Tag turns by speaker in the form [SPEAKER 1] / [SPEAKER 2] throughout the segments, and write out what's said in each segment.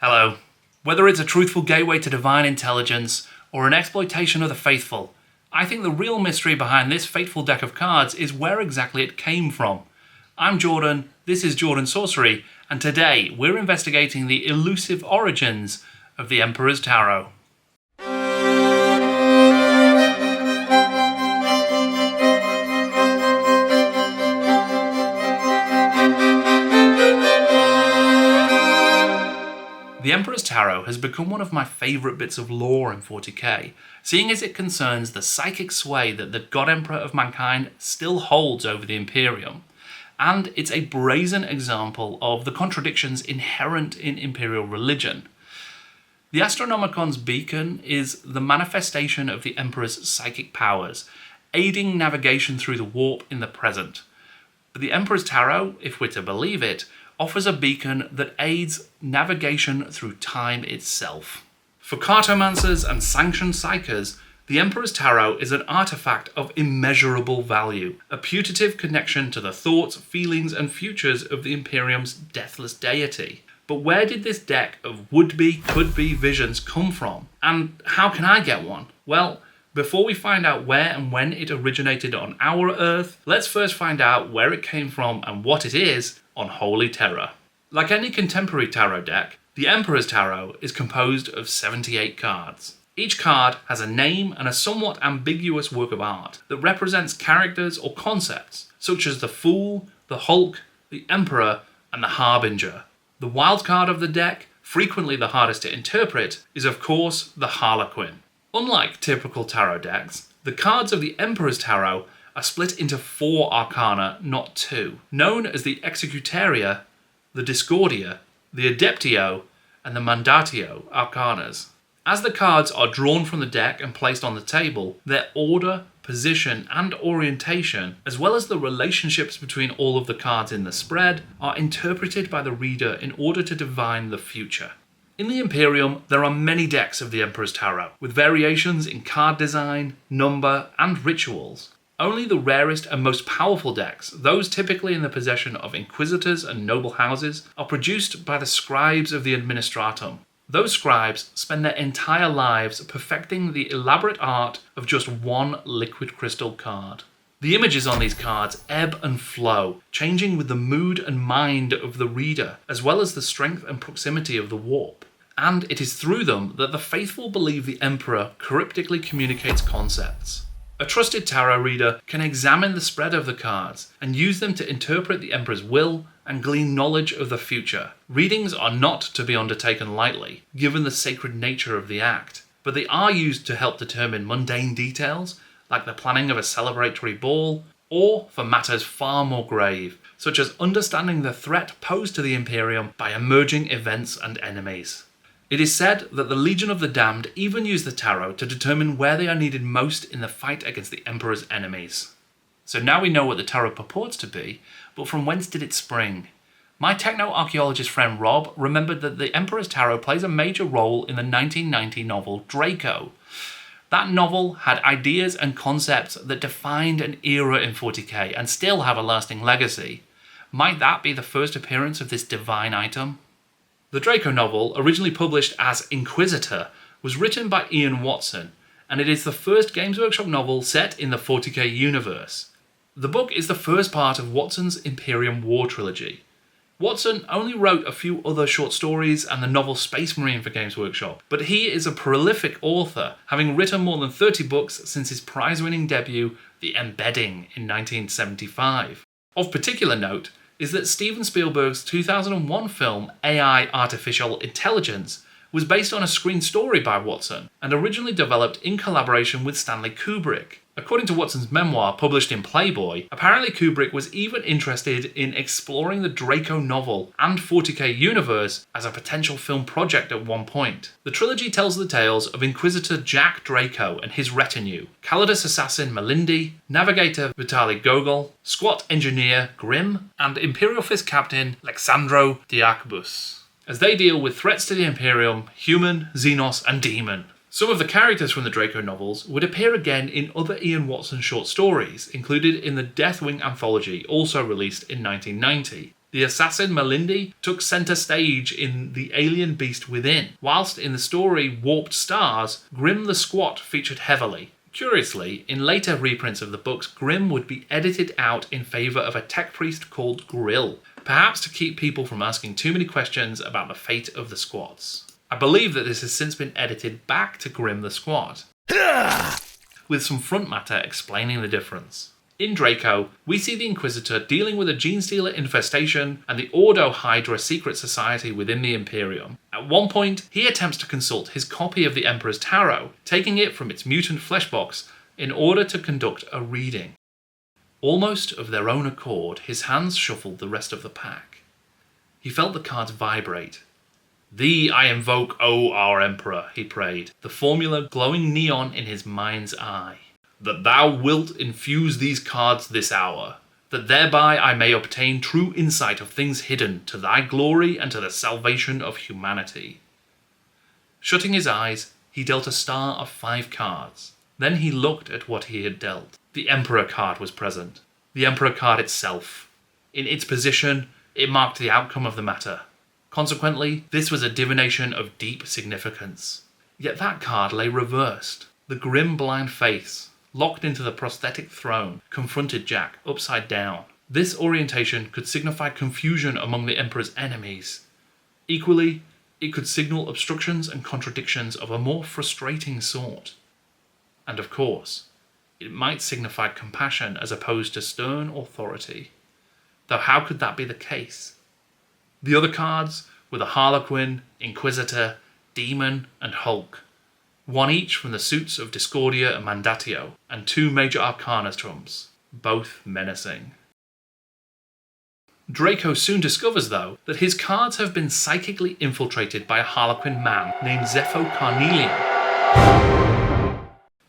[SPEAKER 1] Hello. Whether it's a truthful gateway to divine intelligence or an exploitation of the faithful, I think the real mystery behind this fateful deck of cards is where exactly it came from. I'm Jordan, this is Jordan Sorcery, and today we're investigating the elusive origins of the Emperor's Tarot. The Emperor's Tarot has become one of my favourite bits of lore in 40K, seeing as it concerns the psychic sway that the God Emperor of mankind still holds over the Imperium. And it's a brazen example of the contradictions inherent in Imperial religion. The Astronomicon's beacon is the manifestation of the Emperor's psychic powers, aiding navigation through the warp in the present. But the Emperor's Tarot, if we're to believe it, offers a beacon that aids navigation through time itself. For cartomancers and sanctioned psychers, the Emperor's Tarot is an artifact of immeasurable value, a putative connection to the thoughts, feelings, and futures of the Imperium's deathless deity. But where did this deck of would-be, could-be visions come from? And how can I get one? Well, before we find out where and when it originated on our Earth, let's first find out where it came from and what it is on Holy Terror. Like any contemporary tarot deck, the Emperor's Tarot is composed of 78 cards. Each card has a name and a somewhat ambiguous work of art that represents characters or concepts, such as the Fool, the Hulk, the Emperor, and the Harbinger. The wild card of the deck, frequently the hardest to interpret, is of course the Harlequin. Unlike typical tarot decks, the cards of the Emperor's Tarot are split into 4 arcana, not 2, known as the Executaria, the Discordia, the Adeptio, and the Mandatio arcanas. As the cards are drawn from the deck and placed on the table, their order, position, and orientation, as well as the relationships between all of the cards in the spread, are interpreted by the reader in order to divine the future. In the Imperium, there are many decks of the Emperor's Tarot, with variations in card design, number, and rituals. Only the rarest and most powerful decks, those typically in the possession of Inquisitors and noble houses, are produced by the scribes of the Administratum. Those scribes spend their entire lives perfecting the elaborate art of just one liquid crystal card. The images on these cards ebb and flow, changing with the mood and mind of the reader, as well as the strength and proximity of the warp. And it is through them that the faithful believe the Emperor cryptically communicates concepts. A trusted tarot reader can examine the spread of the cards and use them to interpret the Emperor's will and glean knowledge of the future. Readings are not to be undertaken lightly, given the sacred nature of the act, but they are used to help determine mundane details, like the planning of a celebratory ball, or for matters far more grave, such as understanding the threat posed to the Imperium by emerging events and enemies. It is said that the Legion of the Damned even use the tarot to determine where they are needed most in the fight against the Emperor's enemies. So now we know what the tarot purports to be, but from whence did it spring? My techno-archaeologist friend Rob remembered that the Emperor's Tarot plays a major role in the 1990 novel Draco. That novel had ideas and concepts that defined an era in 40K and still have a lasting legacy. Might that be the first appearance of this divine item? The Draco novel, originally published as Inquisitor, was written by Ian Watson, and it is the first Games Workshop novel set in the 40K universe. The book is the first part of Watson's Imperium War trilogy. Watson only wrote a few other short stories and the novel Space Marine for Games Workshop, but he is a prolific author, having written more than 30 books since his prize-winning debut, The Embedding, in 1975. Of particular note is that Steven Spielberg's 2001 film AI Artificial Intelligence was based on a screen story by Watson and originally developed in collaboration with Stanley Kubrick. According to Watson's memoir published in Playboy, apparently Kubrick was even interested in exploring the Draco novel and 40K universe as a potential film project at one point. The trilogy tells the tales of Inquisitor Jack Draco and his retinue, Calidus assassin Melindy, navigator Vitaly Gogol, squat engineer Grim, and Imperial Fist captain Alexandro Diakbus, as they deal with threats to the Imperium, human, Xenos, and demon. Some of the characters from the Draco novels would appear again in other Ian Watson short stories, included in the Deathwing anthology, also released in 1990. The assassin Malindi took centre stage in The Alien Beast Within, whilst in the story Warped Stars, Grim the Squat featured heavily. Curiously, in later reprints of the books, Grim would be edited out in favour of a tech priest called Grill, perhaps to keep people from asking too many questions about the fate of the squats. I believe that this has since been edited back to Grim the Squat, with some front matter explaining the difference. In Draco, we see the Inquisitor dealing with a Genestealer infestation and the Ordo Hydra secret society within the Imperium. At one point, he attempts to consult his copy of the Emperor's Tarot, taking it from its mutant flesh box in order to conduct a reading. Almost of their own accord, his hands shuffled the rest of the pack. He felt the cards vibrate. "Thee I invoke, O our Emperor," he prayed, the formula glowing neon in his mind's eye. "That thou wilt infuse these cards this hour, that thereby I may obtain true insight of things hidden to thy glory and to the salvation of humanity." Shutting his eyes, he dealt a star of 5 cards. Then he looked at what he had dealt. The Emperor card was present. The Emperor card itself. In its position, it marked the outcome of the matter. Consequently, this was a divination of deep significance. Yet that card lay reversed. The grim blind face, locked into the prosthetic throne, confronted Jack upside down. This orientation could signify confusion among the Emperor's enemies. Equally, it could signal obstructions and contradictions of a more frustrating sort. And of course, it might signify compassion as opposed to stern authority. Though how could that be the case? The other cards were the Harlequin, Inquisitor, Demon, and Hulk. One each from the suits of Discordia and Mandatio, and 2 major Arcana trumps, both menacing. Draco soon discovers, though, that his cards have been psychically infiltrated by a Harlequin man named Zepho Carnelian.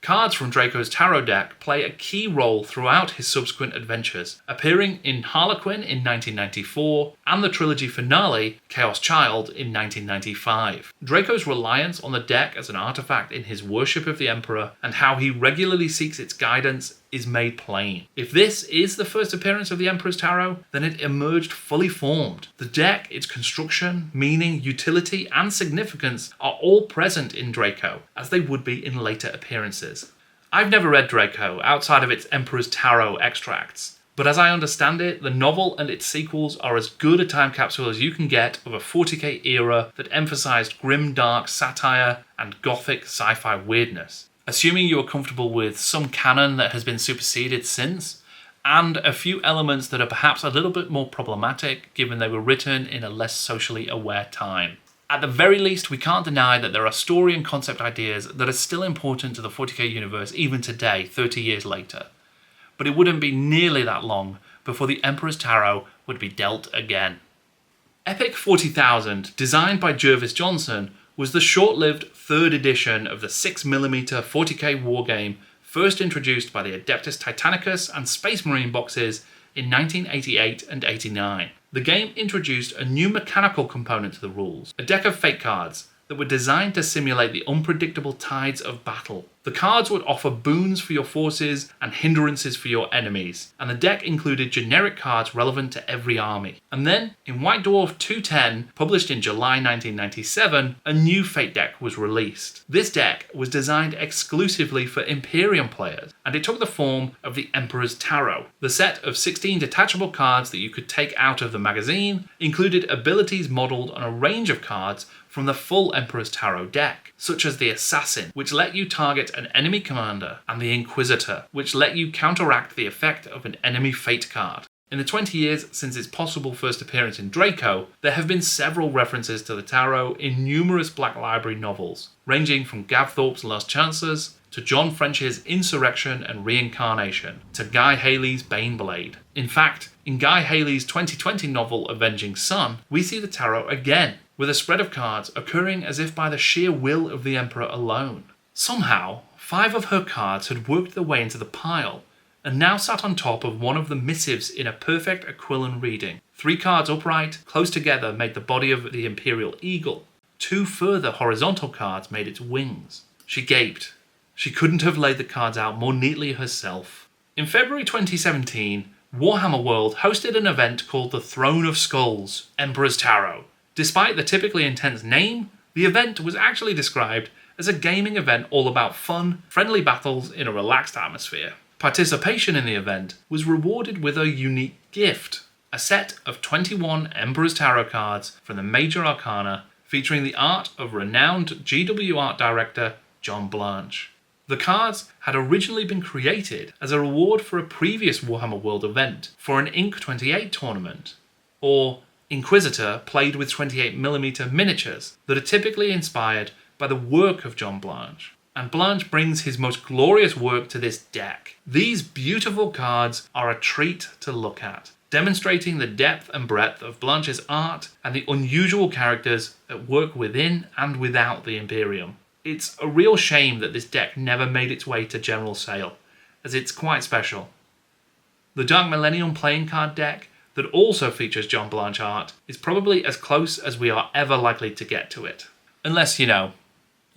[SPEAKER 1] Cards from Draco's tarot deck play a key role throughout his subsequent adventures, appearing in Harlequin in 1994 and the trilogy finale, Chaos Child, in 1995. Draco's reliance on the deck as an artifact in his worship of the Emperor and how he regularly seeks its guidance is made plain. If this is the first appearance of the Emperor's Tarot, then it emerged fully formed. The deck, its construction, meaning, utility, and significance are all present in Draco, as they would be in later appearances. I've never read Draco outside of its Emperor's Tarot extracts, but as I understand it, the novel and its sequels are as good a time capsule as you can get of a 40K era that emphasized grim dark satire and gothic sci-fi weirdness. Assuming you are comfortable with some canon that has been superseded since, and a few elements that are perhaps a little bit more problematic given they were written in a less socially aware time. At the very least, we can't deny that there are story and concept ideas that are still important to the 40K universe even today, 30 years later. But it wouldn't be nearly that long before the Emperor's Tarot would be dealt again. Epic 40,000, designed by Jervis Johnson, was the short-lived 3rd edition of the 6mm 40K wargame first introduced by the Adeptus Titanicus and Space Marine boxes in 1988 and 89. The game introduced a new mechanical component to the rules, a deck of fate cards that were designed to simulate the unpredictable tides of battle. The cards would offer boons for your forces and hindrances for your enemies, and the deck included generic cards relevant to every army. And then, in White Dwarf 210, published in July 1997, a new Fate deck was released. This deck was designed exclusively for Imperium players, and it took the form of the Emperor's Tarot. The set of 16 detachable cards that you could take out of the magazine included abilities modelled on a range of cards from the full Emperor's Tarot deck, such as the Assassin, which let you target an enemy commander, and the Inquisitor, which let you counteract the effect of an enemy fate card. In the 20 years since its possible first appearance in Draco, there have been several references to the Tarot in numerous Black Library novels, ranging from Gav Thorpe's Last Chances, to John French's Insurrection and Reincarnation, to Guy Haley's Baneblade. In fact, in Guy Haley's 2020 novel Avenging Sun, we see the Tarot again, with a spread of cards occurring as if by the sheer will of the Emperor alone. Somehow, 5 of her cards had worked their way into the pile, and now sat on top of one of the missives in a perfect Aquilon reading. 3 cards upright, close together, made the body of the Imperial Eagle. 2 further horizontal cards made its wings. She gaped. She couldn't have laid the cards out more neatly herself. In February 2017, Warhammer World hosted an event called the Throne of Skulls, Emperor's Tarot. Despite the typically intense name, the event was actually described as a gaming event all about fun, friendly battles in a relaxed atmosphere. Participation in the event was rewarded with a unique gift, a set of 21 Emperor's Tarot cards from the Major Arcana featuring the art of renowned GW art director John Blanche. The cards had originally been created as a reward for a previous Warhammer World event for an Inq 28 tournament, or Inquisitor played with 28mm miniatures that are typically inspired by the work of John Blanche. And Blanche brings his most glorious work to this deck. These beautiful cards are a treat to look at, demonstrating the depth and breadth of Blanche's art and the unusual characters that work within and without the Imperium. It's a real shame that this deck never made its way to general sale, as it's quite special. The Dark Millennium playing card deck, that also features John Blanche art, is probably as close as we are ever likely to get to it. Unless, you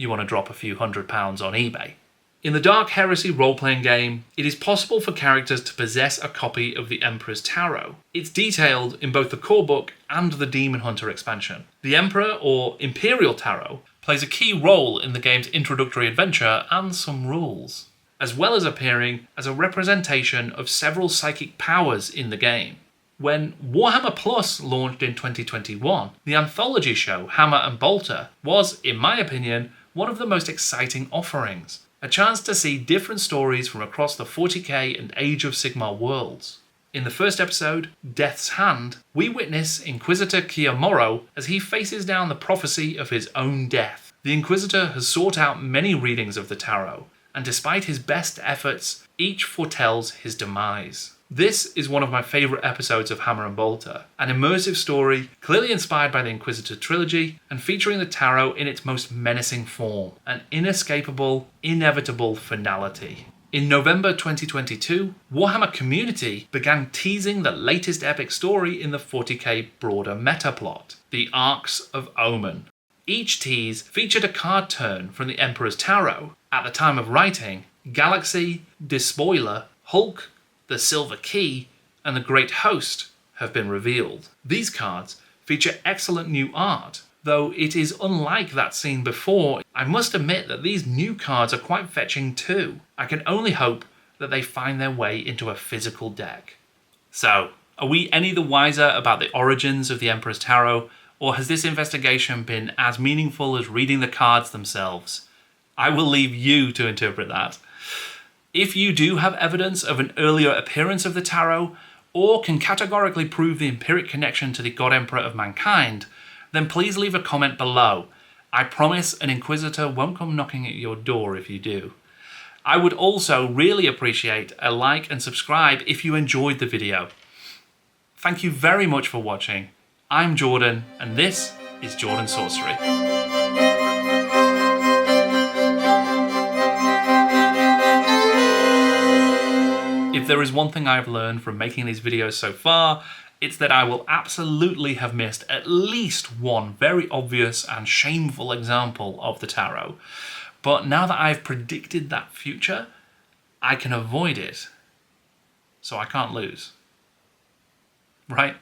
[SPEAKER 1] want to drop a few £100 on eBay. In the Dark Heresy role-playing game, it is possible for characters to possess a copy of the Emperor's Tarot. It's detailed in both the core book and the Demon Hunter expansion. The Emperor, or Imperial Tarot, plays a key role in the game's introductory adventure and some rules, as well as appearing as a representation of several psychic powers in the game. When Warhammer Plus launched in 2021, the anthology show Hammer and Bolter was, in my opinion, one of the most exciting offerings. A chance to see different stories from across the 40K and Age of Sigmar worlds. In the first episode, Death's Hand, we witness Inquisitor Kiamoro as he faces down the prophecy of his own death. The Inquisitor has sought out many readings of the tarot, and despite his best efforts, each foretells his demise. This is one of my favourite episodes of Hammer and Bolter, an immersive story clearly inspired by the Inquisitor trilogy and featuring the tarot in its most menacing form, an inescapable, inevitable finality. In November 2022, Warhammer Community began teasing the latest epic story in the 40k broader meta plot, the Arks of Omen. Each tease featured a card turn from the Emperor's Tarot. At the time of writing, Galaxy, Despoiler, Hulk, the Silver Key, and the Great Host have been revealed. These cards feature excellent new art, though it is unlike that seen before. I must admit that these new cards are quite fetching too. I can only hope that they find their way into a physical deck. So, are we any the wiser about the origins of the Emperor's Tarot, or has this investigation been as meaningful as reading the cards themselves? I will leave you to interpret that. If you do have evidence of an earlier appearance of the tarot, or can categorically prove the empiric connection to the God Emperor of mankind, then please leave a comment below. I promise an Inquisitor won't come knocking at your door if you do. I would also really appreciate a like and subscribe if you enjoyed the video. Thank you very much for watching. I'm Jordan, and this is Jordan Sorcery. If there is one thing I've learned from making these videos so far, it's that I will absolutely have missed at least one very obvious and shameful example of the tarot. But now that I've predicted that future, I can avoid it. So I can't lose. Right?